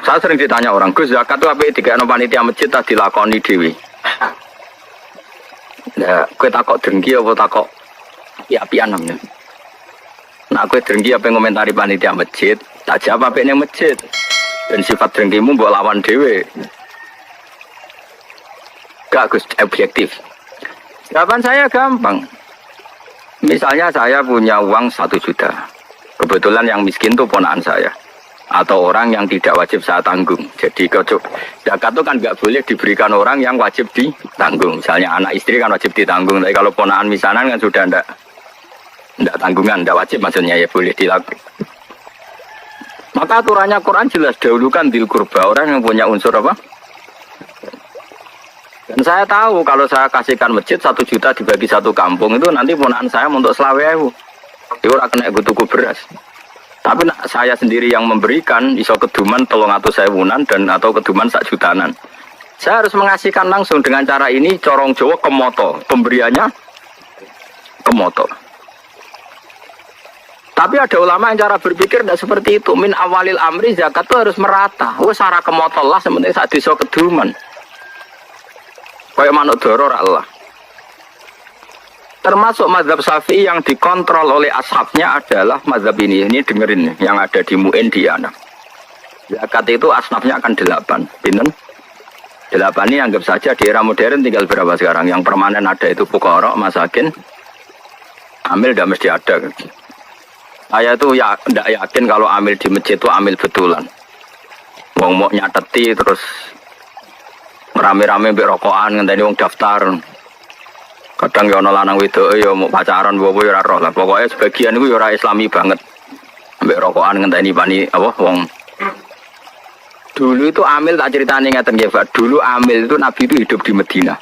Saya sering ditanya orang, Gus zakat itu apa? Tiga panitia masjid tak dilakoni dewi. Nah, kue takok dengki apa takok api-apian namanya. Nah, kue dengki apa yang komentari panitia masjid, tak jawab apa yang masjid. Dan sifat dengkimu buat lawan dewi. Gak Gus, objektif. Jawaban saya gampang. Misalnya saya punya uang 1 juta. Kebetulan yang miskin itu ponakan saya. Atau orang yang tidak wajib saya tanggung. Jadi zakat itu kan nggak boleh diberikan orang yang wajib ditanggung. Misalnya anak istri kan wajib ditanggung. Tapi kalau ponakan misanan kan sudah ndak tanggungan, ndak wajib maksudnya ya boleh dilakukan. Maka aturannya Quran jelas dahulukan dil kurba, orang yang punya unsur apa? Dan saya tahu kalau saya kasihkan masjid 1 juta dibagi 1 kampung itu nanti ponakan saya untuk selawehu. Itu orang kena tuku beras. Tapi saya sendiri yang memberikan iso keduman 300.000-an dan atau keduman 1 jutaan. Saya harus mengasihkan langsung dengan cara ini corong Jawa kemoto, pemberiannya kemoto. Tapi ada ulama yang cara berpikir tidak seperti itu. Min awalil amri zakat itu harus merata. Wes arah kemoto lah sementing sak desa keduman. Kayak manuk doror Allah. Termasuk mazhab Syafi'i yang dikontrol oleh ashabnya adalah mazhab ini. Ini dengerin yang ada di Mu'in di Yana. Zakat itu asnafnya akan 8. Bintang 8 ini anggap saja di era modern tinggal berapa sekarang. Yang permanen ada itu fuqara, masakin. Amil tidak mesti ada. Saya itu ya tidak yakin kalau amil di masjid itu amil betulan. Wong mau nyateti terus rame-rame mbek rokokan ngenteni wong daftar. Kadang ya ana lanang wedok ya mau pacaran bobo ya ora roh lah. Pokoke sebagian iku ya ora islami banget. Ambek rokokan ngenteni pani apa wong. Dulu itu amil tak ceritani ngeten nggih, Pak. Dulu amil itu Nabi itu hidup di Madinah.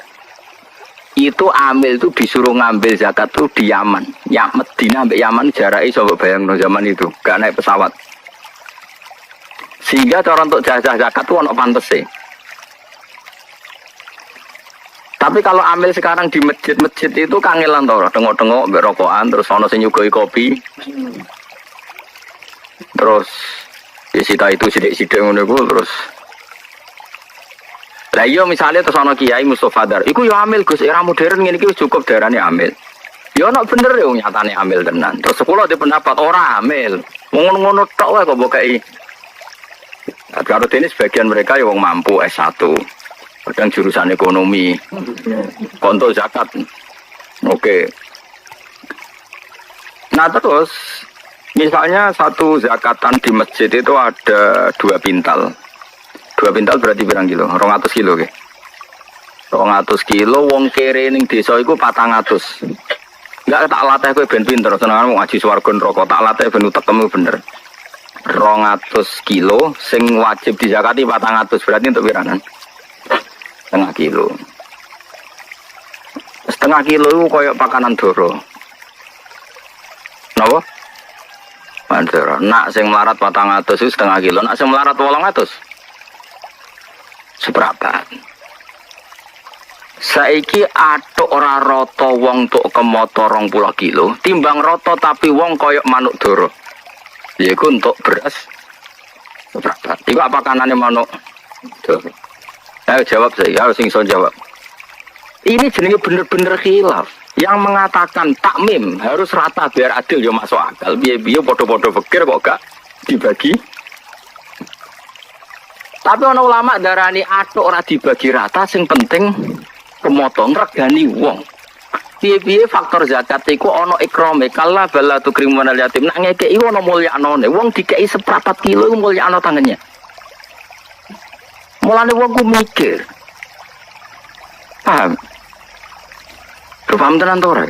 Itu amil itu disuruh ngambil zakat tuh di Yaman. Ya Madinah ambek Yaman jarake coba bayangno zaman itu, gak naik pesawat. Sehingga cara untuk jajah zakat tuh ono pantese. Tapi kalau ambil sekarang di masjid-masjid itu kangelan tau, tengok-tengok berokokan, terus ono sing nyugoi kopi, terus disita itu sidik-sidik ngono iku terus. Lah iya misalnya terus ono Kiai Mustofa Dar, iku yo amil Gus, era modern ngene iki cukup darane amil. Yo ono bener yo nyatane amil tenan. Terus sekolah di pendapat ora amil. Ngono-ngono tok wae kok bokai. Karo dene sebagian mereka yo wong mampu S1. Kadang jurusan ekonomi, konto zakat, oke. Nah terus, misalnya satu zakatan di masjid itu ada 2 pintal. 2 pintal berarti berapa kilo? 200 kilo, ke? 200 kilo, wong kere ning desa iku 400. Enggak tak latih kowe ben pinter, senengan mau ngaji swarga neraka, tak latih ben utekmu bener. 200 kilo, sing wajib dizakati 400, berarti untuk piranan? 1/2 kilo. 1/2 kilo itu kayak pakanan doro. Napa? Mandara. Nak sing melarat 400 itu 1/2 kilo. Nak sing melarat 800. Seberapa? Saiki atuk ora rata wong tuk kemoto 20 kilo, timbang rata tapi wong koyok manuk doro. Yaiku untuk beras. Seberapa? Iku apa kanane manuk doro? Ayo jawab saya, harus iso jawab. Ini jenenge bener-bener khilaf. Yang mengatakan takmim harus rata biar adil ya masuk akal. Biar podo-podo pikir kok gak dibagi. Tapi ana ulama darani atuk ora dibagi rata, sing penting kemotong regani wong. Piye-piye faktor zakat iku ana ikrame, kala bala tukrimun al yatim. Nak ngekeki ana mulyanane, wong dikeki 1/4 kilo iku mulyana tangannya. Mulane wong ku mikir. Paham? Paham tenan to ora?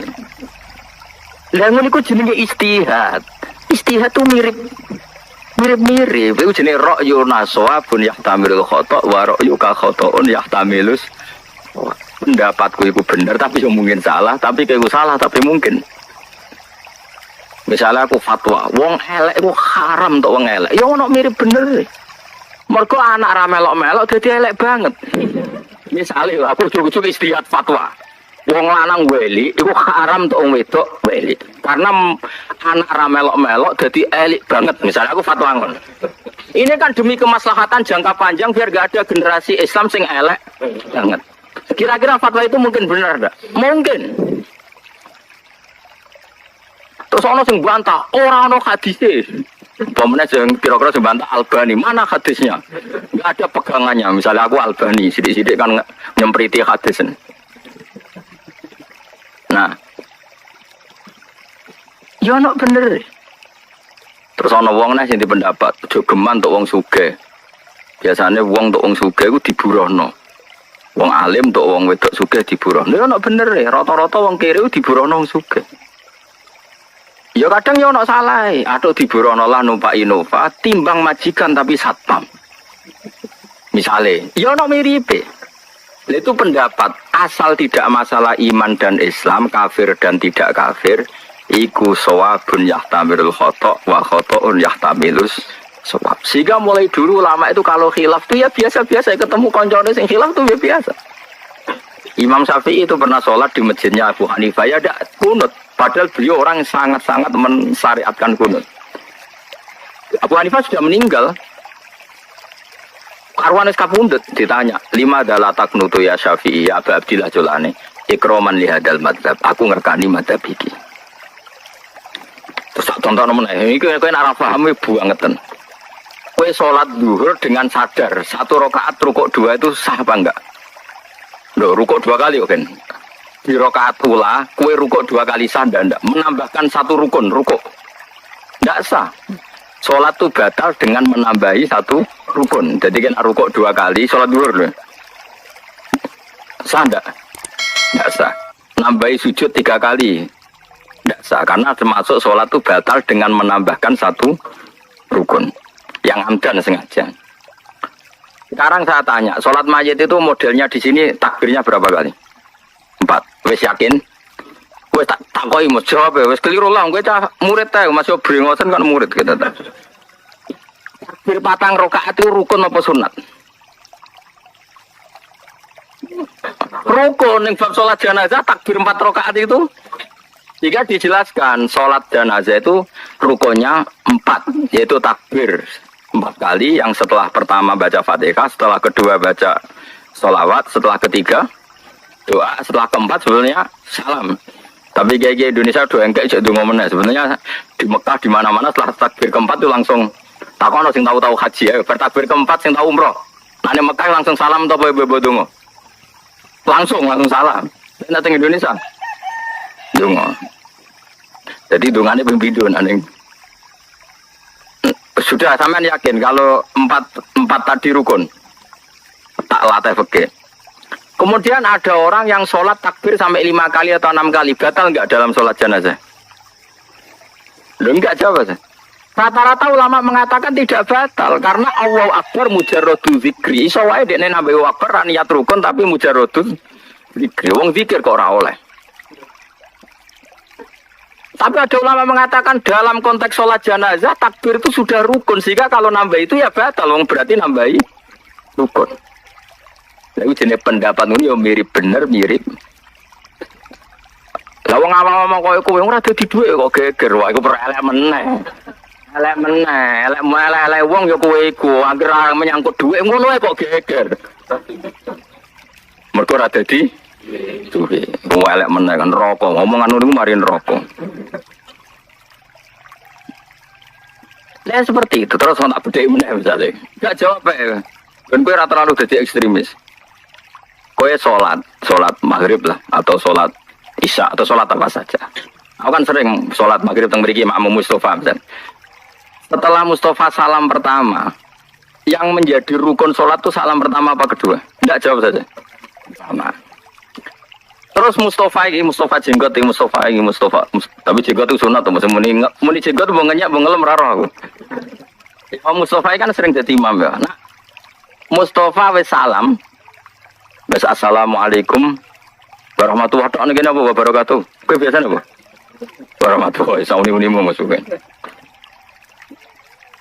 Lah ngono iku jenenge istihad. Istihad tuh mirip-mirip. Iku jenenge ra'yu nasabun yahtamilul khata' wa ra'yu ka khata'un yahtamilus. Pendapatku iku bener tapi yo mungkin salah, tapi kayakku salah tapi mungkin. Misalnya aku fatwa, wong elek iku haram tok wong elek. Ya ono mirip bener. Mergo anak ra melok-melok dadi elek banget. Misalnya aku ujug-ujug istihad fatwa. Wong lanang weli iku haram untuk wong wedok weli. Karena anak ra melok-melok dadi elik banget. Misalnya aku fatwa ngono. Ini kan demi kemaslahatan jangka panjang biar gak ada generasi Islam sing elek banget. Kira-kira fatwa itu mungkin benar enggak? Mungkin. Terus ono sing bantah, ora ono hadise. Pemene sing kira-kira sing bantah Albani, mana hadisnya? Enggak ada pegangannya. Misalnya aku Albani, sidik-sidik kan nyempriti hadis. Nah. Ya ono bener. Terus ana wong nek sing pendapat aja geman untuk wong sugih. Biasane wong untuk wong sugih iku diburohno. Wong alim untuk wong wedok sugih diburohno. Ya ana bener e, rata-rata wong kere diburohno wong sugih. Ya kadang ya ana salah e, atuk diburohno lah numpak Innova timbang majikan tapi satpam. Misale, ya ana miripe. Itu pendapat asal tidak masalah iman dan Islam, kafir dan tidak kafir. Iku sawabun yahtamilul khotok wa khotoun yahtamilus sawab. Sehingga mulai dulu ulama itu kalau khilaf itu ya biasa-biasa, ketemu koncone sing khilaf itu ya biasa. Imam Syafi'i itu pernah sholat di masjidnya Abu Hanifah ya ada kunut, padahal beliau orang sangat-sangat mensyariatkan kunut. Abu Hanifah sudah meninggal. Karwanis kapundut ditanya, lima adalah taknutu ya Syafi'i ya Abu Abdillah Jolani ikroman lihadal madhab, aku ngerkani madhab iki. Terus tonton meneh, iki kowe nek ora paham bangetan. Kowe salat zuhur dengan sadar, 1 rakaat rukuk 2 itu sah apa enggak? Lho, rukuk 2 kali kan. Di rakaat ula, kowe rukuk 2 kali sah ndak? Menambahkan 1 rukun rukuk. Enggak sah. Salat itu batal dengan menambahi 1 rukun. Jadi kan rukuk 2 kali, salat zuhur lho. Sah enggak? Enggak sah. Nambahi sujud 3 kali. Tidak sah, karena termasuk sholat itu batal dengan menambahkan 1 rukun yang amdan sengaja. Sekarang saya tanya, sholat mayit itu modelnya di sini takbirnya berapa kali? 4. Wes yakin? Wes tak takoi mau jawab ya, wes keliru lah. Gue cah murid teh, masih beringosan kan murid kita. Takbir 4 rakaat itu rukun apa sunat? Rukun yang bab sholat jenazah takbir 4 rakaat itu. Jika dijelaskan sholat jenazah itu rukunnya 4, yaitu takbir 4 kali, yang setelah pertama baca Fatihah, setelah kedua baca sholawat, setelah ketiga doa, setelah keempat sebenarnya salam. Tapi kayak Indonesia doa enggak jadi ngomongnya. Sebenarnya di Mekah di mana-mana setelah takbir keempat itu langsung takono sing tahu-tahu haji ya, bertakbir keempat sing tahu umroh. Nah, di Mekah langsung salam atau bebo dongo. Langsung salam. Nek teng Indonesia dongo. Jadi dungane pembidun aneh. Sudah sampean yakin kalau 4 tadi rukun? Tak latih fikih. Kemudian ada orang yang sholat takbir sampai 5 kali atau 6 kali, batal enggak dalam sholat jenazah? Loh enggak jawab. Rata-rata ulama mengatakan tidak batal karena Allahu Akbar mujarradu zikri. Iso wae dekne nambahi Allahu Akbar niat rukun tapi mujarradu zikri. Wong zikir kok ora oleh. Tapi ada ulama mengatakan dalam konteks sholat jenazah takbir itu sudah rukun, sehingga kalau nambah itu ya batal, berarti nambahi rukun. Nah, itu jenis pendapat ini ya mirip bener mirip. Lah wong awam-awam kowe ora dadi dhuwit kok geger, wah iku perelek meneh. Elek wong ya kowe iku, anggere menyangkut dhuwit ngono ae kok geger. Mergo ora dadi dhuwit. Wong elek meneh kan rokok, ngomongan niku mari rokok. Lah seperti itu terus tak bedheki meneh misale. Enggak jawab ya. Ben kowe ora terlalu dadi ekstremis. Kowe sholat maghrib lah atau sholat isya atau sholat apa saja. Aku kan sering sholat maghrib teng mriki makmum Mustafa misalnya. Setelah Mustafa salam pertama, yang menjadi rukun sholat itu salam pertama apa kedua? Tidak jawab saja. Pertama. Terus Mustafa jenggot ini Mustafa. Tapi jenggot itu sunat tuh, muni jenggot mau ngenyak mau ngelem raro aku. Mustafa kan sering jadi imam ya. Nah, Mustafa wis salam. Wis assalamualaikum warahmatullahi wabarakatuh. Kowe biasa napa? Warahmatullahi sauni-unimu masuke.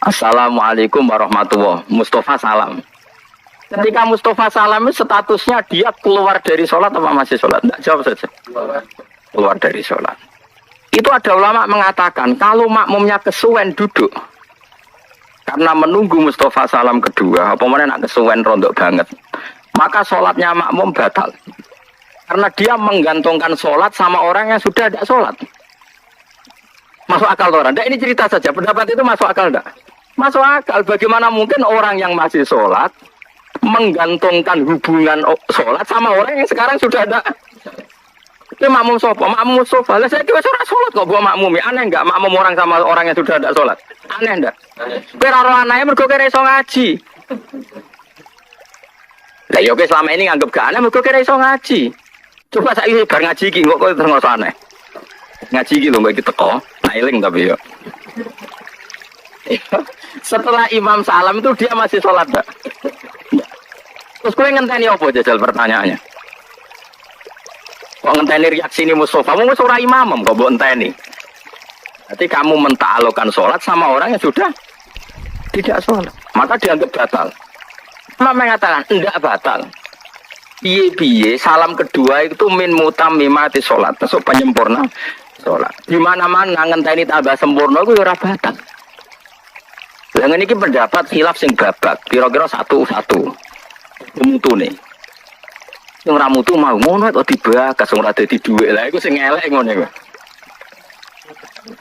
Assalamualaikum warahmatullahi. Mustafa salam. Ketika Mustafa Salam statusnya dia keluar dari sholat apa masih sholat? Tidak, jawab saja. Keluar dari sholat. Itu ada ulama mengatakan kalau makmumnya kesuwen duduk karena menunggu Mustafa Salam kedua, apa mana nak kesuwen rondok banget, maka sholatnya makmum batal. Karena dia menggantungkan sholat sama orang yang sudah tidak sholat. Masuk akal orang? Nah, ini cerita saja. Pendapat itu masuk akal enggak? Masuk akal. Bagaimana mungkin orang yang masih sholat menggantungkan hubungan sholat sama orang yang sekarang sudah ada? Itu makmum sopo, makmum sopo. Lah saya kira orang sholat kok buat makmumi. Aneh enggak makmum orang sama orang yang sudah ada sholat? Aneh enggak? Pero anaknya mergo kira iso ngaji. Lah yo selama ini nganggep gak aneh mergo kira iso ngaji. Coba saya bar ngaji iki kok terus aneh. Ngaji iki lho mbak iki teko, nailing tapi yo. Setelah Imam Salam itu dia masih sholat enggak? Terus kowe ngenteni apa jajal pertanyaannya? Kok ngenteni reaksi ini Mustafa? Mau ora imam kok mbok enteni. Berarti kamu mentaklukkan sholat sama orang yang sudah tidak sholat, maka dianggap batal. Mama mengatakan enggak batal. Piye-piye salam kedua itu min mutammimati sholat, masuk penyempurna sholat. Di mana-mana ngenteni tambah sempurna itu ora batal. Lah ngene iki pendapat khilaf sing babak, kira-kira satu-satu. Mutune. Sing ora mutu mau ngono kok dibakas ora dadi dhuwit. Lah iku sing elek ngono iku.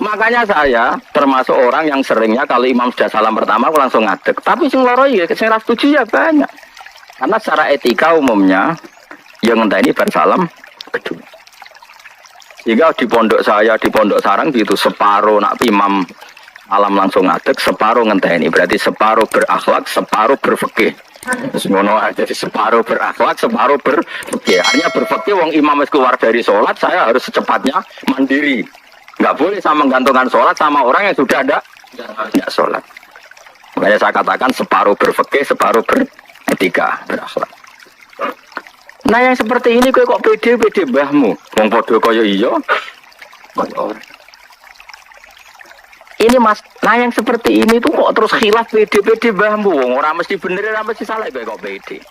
Makanya saya termasuk orang yang seringnya kalau imam sudah salam pertama aku langsung ngadeg. Tapi sing loro ya sing ra setuju ya banyak. Karena secara etika umumnya yang ngenteni bar salam kedua. Jika di pondok saya di pondok sarang gitu separuh nak imam alam langsung ngadeg, separuh ngenteni. Berarti separuh berakhlak, separuh berfikih. Ngono aja separuh berakhlak, separuh berfikih. Artinya berfikih wong imam wis keluar dari sholat, saya harus secepatnya mandiri. Enggak boleh sama menggantungkan sholat sama orang yang sudah ada tidak sholat. Makanya saya katakan separuh berfikih, separuh beretika, berakhlak. Nah yang seperti ini kok pede mbahmu, wong padha kaya iya. Ini mas, nah yang seperti ini tuh kok terus khilaf pede mbahmu, wong ora mesti bener, ora mesti salah kok pede.